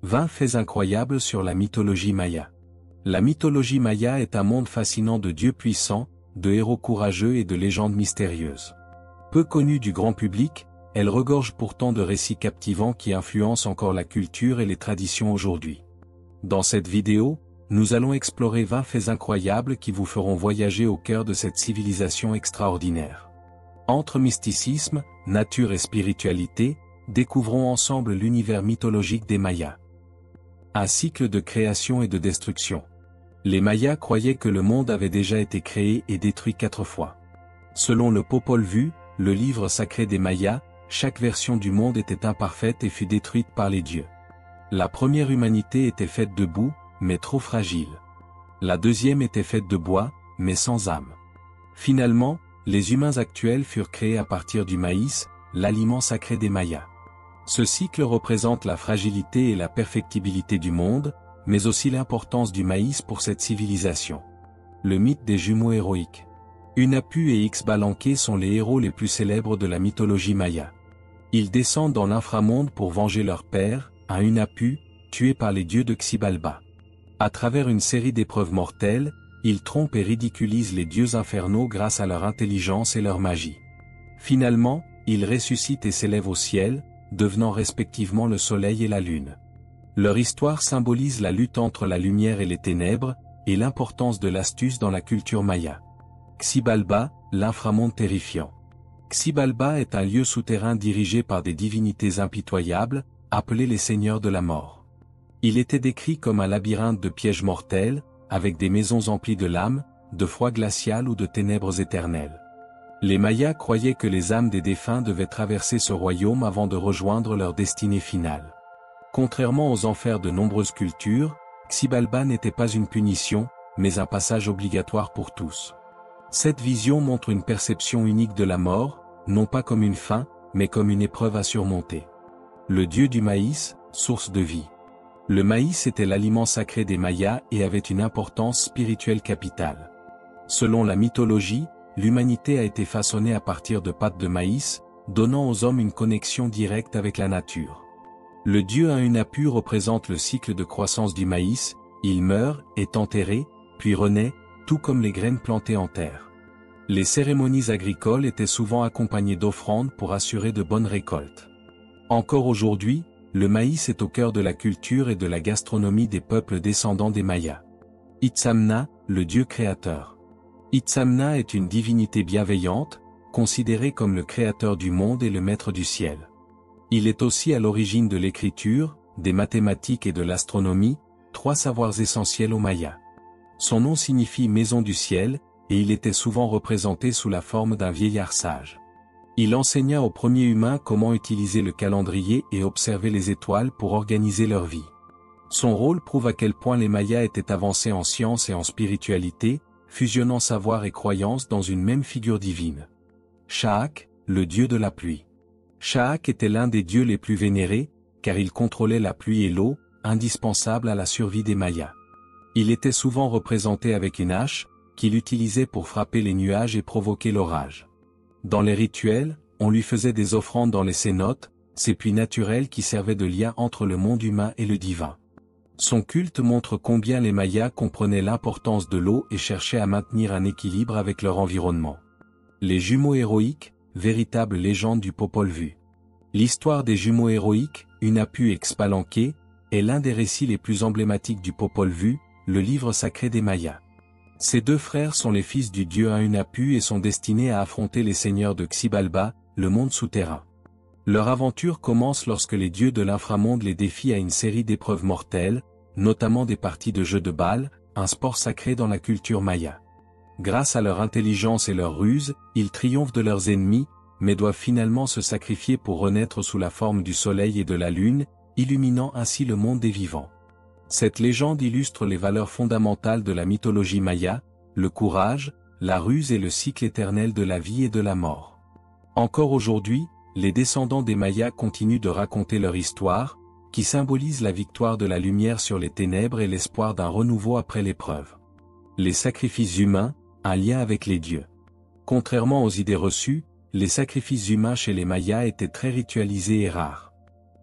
20 faits incroyables sur la mythologie maya. La mythologie maya est un monde fascinant de dieux puissants, de héros courageux et de légendes mystérieuses. Peu connue du grand public, elle regorge pourtant de récits captivants qui influencent encore la culture et les traditions aujourd'hui. Dans cette vidéo, nous allons explorer 20 faits incroyables qui vous feront voyager au cœur de cette civilisation extraordinaire. Entre mysticisme, nature et spiritualité, découvrons ensemble l'univers mythologique des Mayas. Un cycle de création et de destruction. Les Mayas croyaient que le monde avait déjà été créé et détruit 4 fois. Selon le Popol Vuh, le livre sacré des Mayas, chaque version du monde était imparfaite et fut détruite par les dieux. La première humanité était faite de boue, mais trop fragile. La deuxième était faite de bois, mais sans âme. Finalement, les humains actuels furent créés à partir du maïs, l'aliment sacré des Mayas. Ce cycle représente la fragilité et la perfectibilité du monde, mais aussi l'importance du maïs pour cette civilisation. Le mythe des jumeaux héroïques. Hunahpu et Xbalanque sont les héros les plus célèbres de la mythologie maya. Ils descendent dans l'inframonde pour venger leur père, un Hunahpu, tué par les dieux de Xibalba. À travers une série d'épreuves mortelles, ils trompent et ridiculisent les dieux infernaux grâce à leur intelligence et leur magie. Finalement, ils ressuscitent et s'élèvent au ciel, devenant respectivement le soleil et la lune. Leur histoire symbolise la lutte entre la lumière et les ténèbres, et l'importance de l'astuce dans la culture maya. Xibalba, l'inframonde terrifiant. Xibalba est un lieu souterrain dirigé par des divinités impitoyables, appelées les seigneurs de la mort. Il était décrit comme un labyrinthe de pièges mortels, avec des maisons emplies de lames, de froid glacial ou de ténèbres éternelles. Les Mayas croyaient que les âmes des défunts devaient traverser ce royaume avant de rejoindre leur destinée finale. Contrairement aux enfers de nombreuses cultures, Xibalba n'était pas une punition, mais un passage obligatoire pour tous. Cette vision montre une perception unique de la mort, non pas comme une fin, mais comme une épreuve à surmonter. Le dieu du maïs, source de vie. Le maïs était l'aliment sacré des Mayas et avait une importance spirituelle capitale. Selon la mythologie, l'humanité a été façonnée à partir de pâtes de maïs, donnant aux hommes une connexion directe avec la nature. Le dieu Hunahpu représente le cycle de croissance du maïs, il meurt, est enterré, puis renaît, tout comme les graines plantées en terre. Les cérémonies agricoles étaient souvent accompagnées d'offrandes pour assurer de bonnes récoltes. Encore aujourd'hui, le maïs est au cœur de la culture et de la gastronomie des peuples descendants des Mayas. Itzamna, le dieu créateur. Itzamna est une divinité bienveillante, considérée comme le créateur du monde et le maître du ciel. Il est aussi à l'origine de l'écriture, des mathématiques et de l'astronomie, 3 savoirs essentiels aux Mayas. Son nom signifie maison du ciel, et il était souvent représenté sous la forme d'un vieillard sage. Il enseigna aux premiers humains comment utiliser le calendrier et observer les étoiles pour organiser leur vie. Son rôle prouve à quel point les Mayas étaient avancés en science et en spiritualité, fusionnant savoir et croyance dans une même figure divine. Sha'ak, le dieu de la pluie. Sha'ak était l'un des dieux les plus vénérés, car il contrôlait la pluie et l'eau, indispensables à la survie des Mayas. Il était souvent représenté avec une hache, qu'il utilisait pour frapper les nuages et provoquer l'orage. Dans les rituels, on lui faisait des offrandes dans les cénotes, ces puits naturels qui servaient de lien entre le monde humain et le divin. Son culte montre combien les Mayas comprenaient l'importance de l'eau et cherchaient à maintenir un équilibre avec leur environnement. Les jumeaux héroïques, véritable légende du Popol Vuh. L'histoire des jumeaux héroïques, Hunahpu et Xbalanque, est l'un des récits les plus emblématiques du Popol Vuh, le livre sacré des Mayas. Ces 2 frères sont les fils du dieu Hunahpu et sont destinés à affronter les seigneurs de Xibalba, le monde souterrain. Leur aventure commence lorsque les dieux de l'inframonde les défient à une série d'épreuves mortelles, notamment des parties de jeux de balle, un sport sacré dans la culture maya. Grâce à leur intelligence et leur ruse, ils triomphent de leurs ennemis, mais doivent finalement se sacrifier pour renaître sous la forme du soleil et de la lune, illuminant ainsi le monde des vivants. Cette légende illustre les valeurs fondamentales de la mythologie maya, le courage, la ruse et le cycle éternel de la vie et de la mort. Encore aujourd'hui, les descendants des Mayas continuent de raconter leur histoire, qui symbolise la victoire de la lumière sur les ténèbres et l'espoir d'un renouveau après l'épreuve. Les sacrifices humains, un lien avec les dieux. Contrairement aux idées reçues, les sacrifices humains chez les Mayas étaient très ritualisés et rares.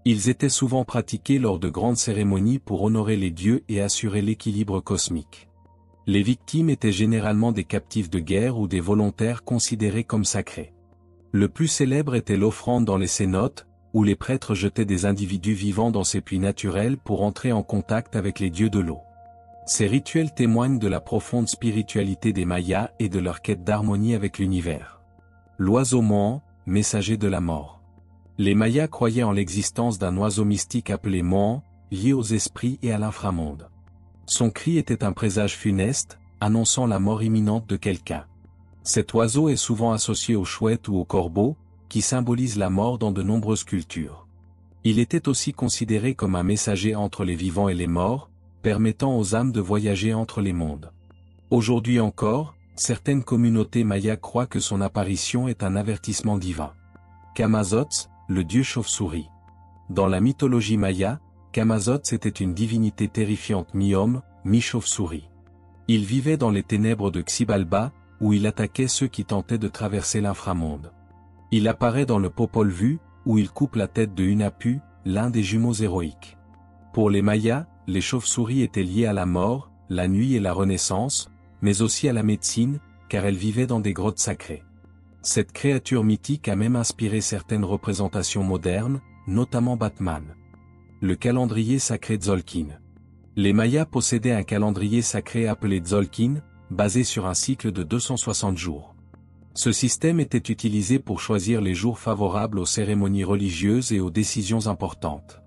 Ils étaient souvent pratiqués lors de grandes cérémonies pour honorer les dieux et assurer l'équilibre cosmique. Les victimes étaient généralement des captifs de guerre ou des volontaires considérés comme sacrés. Le plus célèbre était l'offrande dans les cénotes, où les prêtres jetaient des individus vivants dans ces puits naturels pour entrer en contact avec les dieux de l'eau. Ces rituels témoignent de la profonde spiritualité des Mayas et de leur quête d'harmonie avec l'univers. L'oiseau mohan, messager de la mort. Les Mayas croyaient en l'existence d'un oiseau mystique appelé mohan, lié aux esprits et à l'inframonde. Son cri était un présage funeste, annonçant la mort imminente de quelqu'un. Cet oiseau est souvent associé aux chouettes ou aux corbeaux, qui symbolisent la mort dans de nombreuses cultures. Il était aussi considéré comme un messager entre les vivants et les morts, permettant aux âmes de voyager entre les mondes. Aujourd'hui encore, certaines communautés mayas croient que son apparition est un avertissement divin. Camazotz, le dieu chauve-souris. Dans la mythologie maya, Camazotz était une divinité terrifiante mi-homme, mi-chauve-souris. Il vivait dans les ténèbres de Xibalba, où il attaquait ceux qui tentaient de traverser l'inframonde. Il apparaît dans le Popol Vuh, où il coupe la tête de Hunahpu, l'un des jumeaux héroïques. Pour les Mayas, les chauves-souris étaient liées à la mort, la nuit et la renaissance, mais aussi à la médecine, car elles vivaient dans des grottes sacrées. Cette créature mythique a même inspiré certaines représentations modernes, notamment Batman. Le calendrier sacré Tzolk'in. Les Mayas possédaient un calendrier sacré appelé Tzolk'in, basé sur un cycle de 260 jours. Ce système était utilisé pour choisir les jours favorables aux cérémonies religieuses et aux décisions importantes.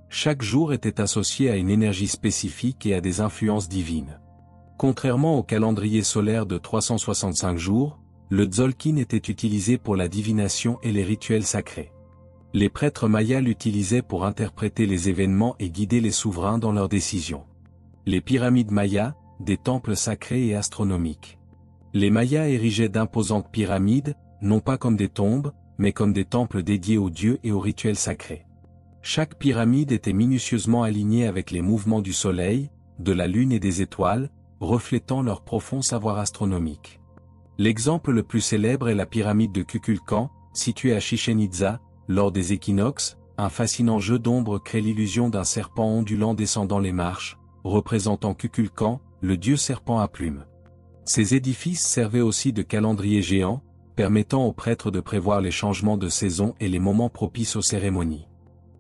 Chaque jour était associé à une énergie spécifique et à des influences divines. Contrairement au calendrier solaire de 365 jours, le Tzolk'in était utilisé pour la divination et les rituels sacrés. Les prêtres mayas l'utilisaient pour interpréter les événements et guider les souverains dans leurs décisions. Les pyramides mayas, des temples sacrés et astronomiques. Les Mayas érigeaient d'imposantes pyramides, non pas comme des tombes, mais comme des temples dédiés aux dieux et aux rituels sacrés. Chaque pyramide était minutieusement alignée avec les mouvements du soleil, de la lune et des étoiles, reflétant leur profond savoir astronomique. L'exemple le plus célèbre est la pyramide de Kukulkan, située à Chichén Itzá. Lors des équinoxes, un fascinant jeu d'ombre crée l'illusion d'un serpent ondulant descendant les marches, représentant Kukulkan, le dieu serpent à plumes. Ces édifices servaient aussi de calendrier géant, permettant aux prêtres de prévoir les changements de saison et les moments propices aux cérémonies.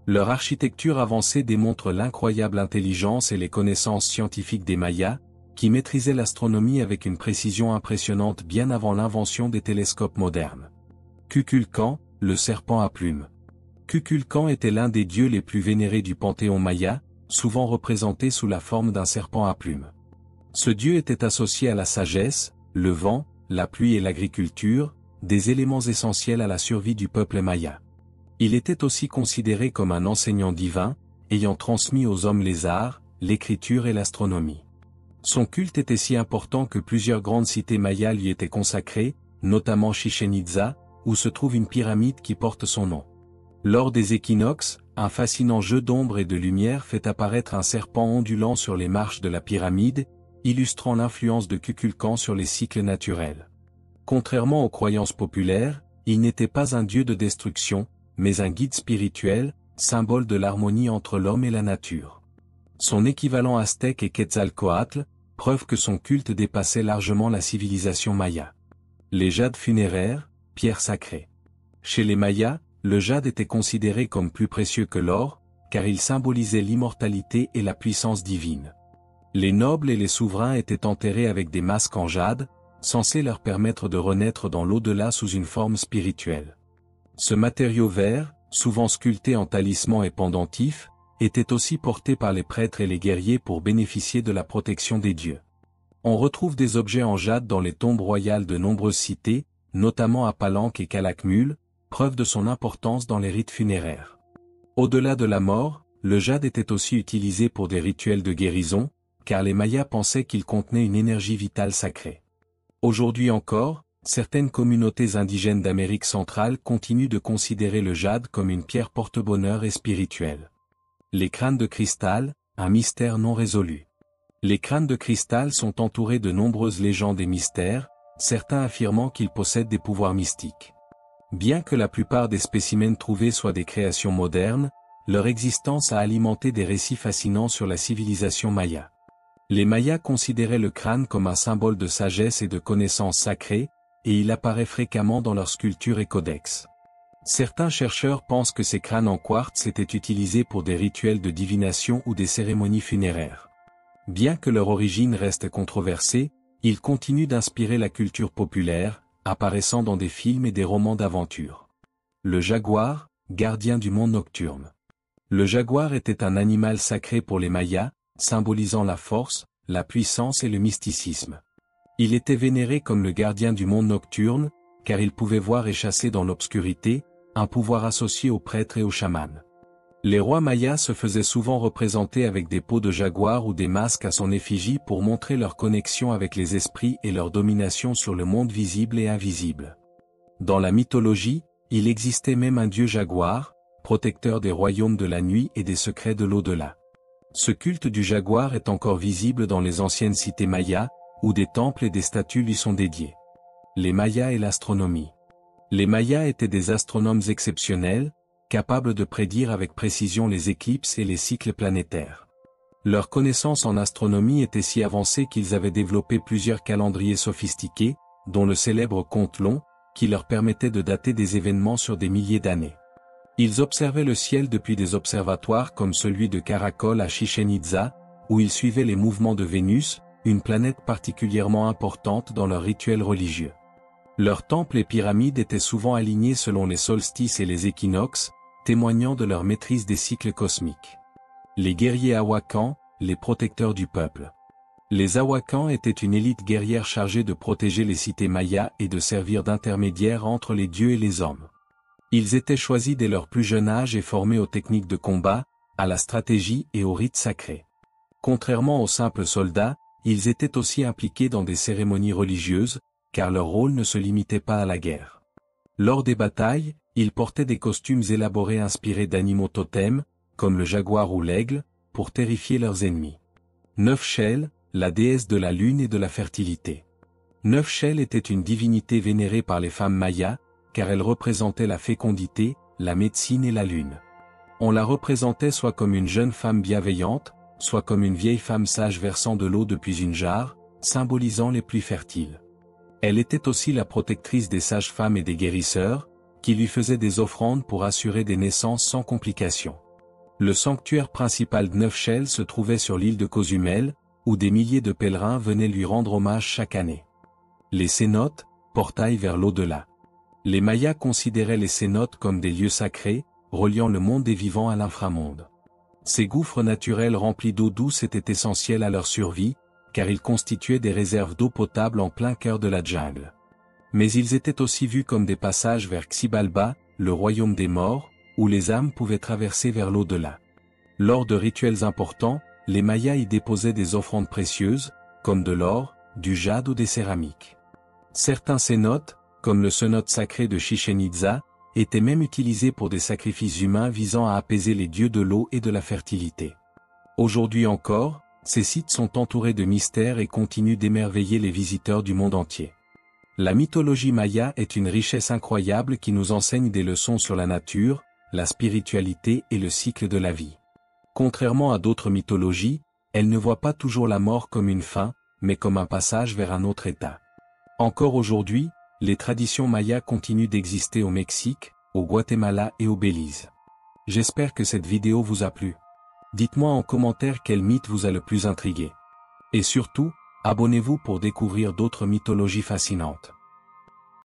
Leur architecture avancée démontre l'incroyable intelligence et les connaissances scientifiques des Mayas, qui maîtrisaient l'astronomie avec une précision impressionnante bien avant l'invention des télescopes modernes. Kukulkan, le serpent à plumes. Kukulkan était l'un des dieux les plus vénérés du panthéon maya, souvent représenté sous la forme d'un serpent à plumes. Ce dieu était associé à la sagesse, le vent, la pluie et l'agriculture, des éléments essentiels à la survie du peuple maya. Il était aussi considéré comme un enseignant divin, ayant transmis aux hommes les arts, l'écriture et l'astronomie. Son culte était si important que plusieurs grandes cités mayas lui étaient consacrées, notamment Chichén Itzá, où se trouve une pyramide qui porte son nom. Lors des équinoxes, un fascinant jeu d'ombre et de lumière fait apparaître un serpent ondulant sur les marches de la pyramide, illustrant l'influence de Kukulkan sur les cycles naturels. Contrairement aux croyances populaires, il n'était pas un dieu de destruction, mais un guide spirituel, symbole de l'harmonie entre l'homme et la nature. Son équivalent aztèque est Quetzalcoatl, preuve que son culte dépassait largement la civilisation maya. Les jades funéraires, pierre sacrée. Chez les Mayas, le jade était considéré comme plus précieux que l'or, car il symbolisait l'immortalité et la puissance divine. Les nobles et les souverains étaient enterrés avec des masques en jade, censés leur permettre de renaître dans l'au-delà sous une forme spirituelle. Ce matériau vert, souvent sculpté en talismans et pendentifs, était aussi porté par les prêtres et les guerriers pour bénéficier de la protection des dieux. On retrouve des objets en jade dans les tombes royales de nombreuses cités, notamment à Palenque et Calakmul, preuve de son importance dans les rites funéraires. Au-delà de la mort, le jade était aussi utilisé pour des rituels de guérison, car les Mayas pensaient qu'il contenait une énergie vitale sacrée. Aujourd'hui encore, certaines communautés indigènes d'Amérique centrale continuent de considérer le jade comme une pierre porte-bonheur et spirituelle. Les crânes de cristal, un mystère non résolu. Les crânes de cristal sont entourés de nombreuses légendes et mystères, certains affirmant qu'ils possèdent des pouvoirs mystiques. Bien que la plupart des spécimens trouvés soient des créations modernes, leur existence a alimenté des récits fascinants sur la civilisation maya. Les Mayas considéraient le crâne comme un symbole de sagesse et de connaissance sacrée, et il apparaît fréquemment dans leurs sculptures et codex. Certains chercheurs pensent que ces crânes en quartz étaient utilisés pour des rituels de divination ou des cérémonies funéraires. Bien que leur origine reste controversée, ils continuent d'inspirer la culture populaire, apparaissant dans des films et des romans d'aventure. Le jaguar, gardien du monde nocturne. Le jaguar était un animal sacré pour les Mayas, symbolisant la force, la puissance et le mysticisme. Il était vénéré comme le gardien du monde nocturne, car il pouvait voir et chasser dans l'obscurité, un pouvoir associé aux prêtres et aux chamans. Les rois mayas se faisaient souvent représenter avec des peaux de jaguar ou des masques à son effigie pour montrer leur connexion avec les esprits et leur domination sur le monde visible et invisible. Dans la mythologie, il existait même un dieu jaguar, protecteur des royaumes de la nuit et des secrets de l'au-delà. Ce culte du jaguar est encore visible dans les anciennes cités mayas, où des temples et des statues lui sont dédiés. Les Mayas et l'astronomie. Les Mayas étaient des astronomes exceptionnels, capables de prédire avec précision les éclipses et les cycles planétaires. Leur connaissance en astronomie était si avancée qu'ils avaient développé plusieurs calendriers sophistiqués, dont le célèbre compte long, qui leur permettait de dater des événements sur des milliers d'années. Ils observaient le ciel depuis des observatoires comme celui de Caracol à Chichén Itzá, où ils suivaient les mouvements de Vénus, une planète particulièrement importante dans leurs rituels religieux. Leurs temples et pyramides étaient souvent alignés selon les solstices et les équinoxes, témoignant de leur maîtrise des cycles cosmiques. Les guerriers Awakans, les protecteurs du peuple. Les Awakans étaient une élite guerrière chargée de protéger les cités mayas et de servir d'intermédiaires entre les dieux et les hommes. Ils étaient choisis dès leur plus jeune âge et formés aux techniques de combat, à la stratégie et aux rites sacrés. Contrairement aux simples soldats, ils étaient aussi impliqués dans des cérémonies religieuses, car leur rôle ne se limitait pas à la guerre. Lors des batailles, ils portaient des costumes élaborés inspirés d'animaux totems, comme le jaguar ou l'aigle, pour terrifier leurs ennemis. Neufchel, la déesse de la lune et de la fertilité. Neufchel était une divinité vénérée par les femmes mayas, car elle représentait la fécondité, la médecine et la lune. On la représentait soit comme une jeune femme bienveillante, soit comme une vieille femme sage versant de l'eau depuis une jarre, symbolisant les pluies fertiles. Elle était aussi la protectrice des sages-femmes et des guérisseurs, qui lui faisaient des offrandes pour assurer des naissances sans complications. Le sanctuaire principal de Neufchel se trouvait sur l'île de Cozumel, où des milliers de pèlerins venaient lui rendre hommage chaque année. Les cénotes, portails vers l'au-delà. Les Mayas considéraient les cénotes comme des lieux sacrés, reliant le monde des vivants à l'inframonde. Ces gouffres naturels remplis d'eau douce étaient essentiels à leur survie, car ils constituaient des réserves d'eau potable en plein cœur de la jungle. Mais ils étaient aussi vus comme des passages vers Xibalba, le royaume des morts, où les âmes pouvaient traverser vers l'au-delà. Lors de rituels importants, les Mayas y déposaient des offrandes précieuses, comme de l'or, du jade ou des céramiques. Certains cénotes, comme le cénote sacré de Chichén Itzá, étaient même utilisés pour des sacrifices humains visant à apaiser les dieux de l'eau et de la fertilité. Aujourd'hui encore, ces sites sont entourés de mystères et continuent d'émerveiller les visiteurs du monde entier. La mythologie maya est une richesse incroyable qui nous enseigne des leçons sur la nature, la spiritualité et le cycle de la vie. Contrairement à d'autres mythologies, elle ne voit pas toujours la mort comme une fin, mais comme un passage vers un autre état. Encore aujourd'hui, les traditions mayas continuent d'exister au Mexique, au Guatemala et au Belize. J'espère que cette vidéo vous a plu. Dites-moi en commentaire quel mythe vous a le plus intrigué. Et surtout, abonnez-vous pour découvrir d'autres mythologies fascinantes.